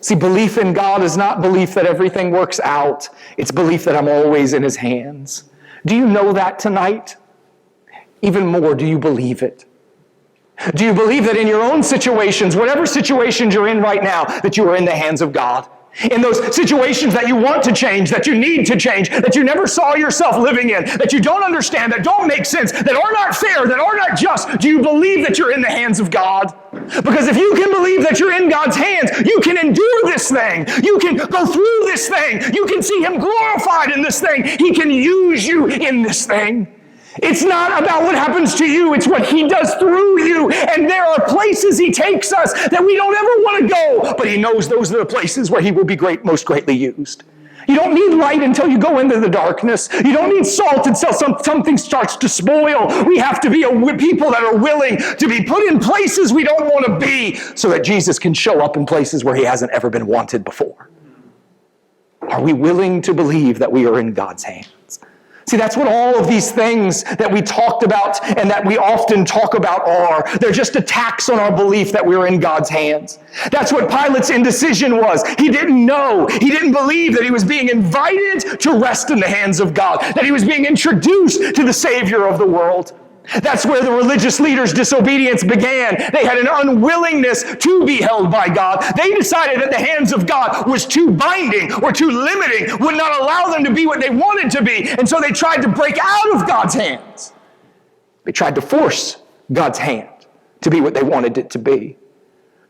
See, belief in God is not belief that everything works out. It's belief that I'm always in his hands. Do you know that tonight? Even more, do you believe it? Do you believe that in your own situations, whatever situations you're in right now, that you are in the hands of God? In those situations that you want to change, that you need to change, that you never saw yourself living in, that you don't understand, that don't make sense, that are not fair, that are not just, do you believe that you're in the hands of God? Because if you can believe that you're in God's hands, you can endure this thing. You can go through this thing. You can see him glorified in this thing. He can use you in this thing. It's not about what happens to you. It's what he does through you. And there are places he takes us that we don't ever want to go, but he knows those are the places where he will be most greatly used. You don't need light until you go into the darkness. You don't need salt until something starts to spoil. We have to be people that are willing to be put in places we don't want to be so that Jesus can show up in places where he hasn't ever been wanted before. Are we willing to believe that we are in God's hands? See, that's what all of these things that we talked about and that we often talk about are. They're just attacks on our belief that we're in God's hands. That's what Pilate's indecision was. He didn't know. He didn't believe that he was being invited to rest in the hands of God, that he was being introduced to the Savior of the world. That's where the religious leaders' disobedience began. They had an unwillingness to be held by God. They decided that the hands of God was too binding or too limiting, would not allow them to be what they wanted to be. And so they tried to break out of God's hands. They tried to force God's hand to be what they wanted it to be.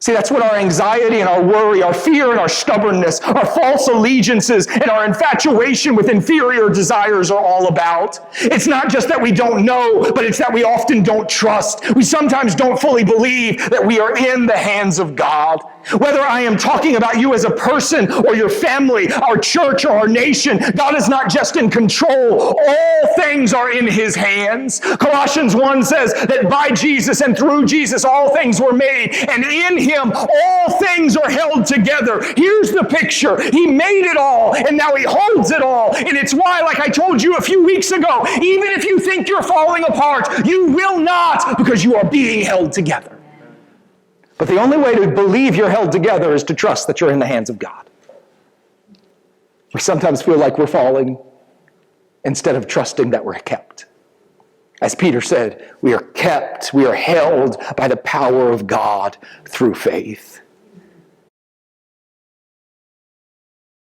See, that's what our anxiety and our worry, our fear and our stubbornness, our false allegiances and our infatuation with inferior desires are all about. It's not just that we don't know, but it's that we often don't trust. We sometimes don't fully believe that we are in the hands of God. Whether I am talking about you as a person or your family, our church or our nation, God is not just in control. All things are in his hands. Colossians 1 says that by Jesus and through Jesus all things were made, and in him all things are held together. Here's the picture. He made it all, and now he holds it all. And it's why, like I told you a few weeks ago, even if you think you're falling apart, you will not, because you are being held together. But the only way to believe you're held together is to trust that you're in the hands of God. We sometimes feel like we're falling instead of trusting that we're kept. As Peter said, we are kept, we are held by the power of God through faith.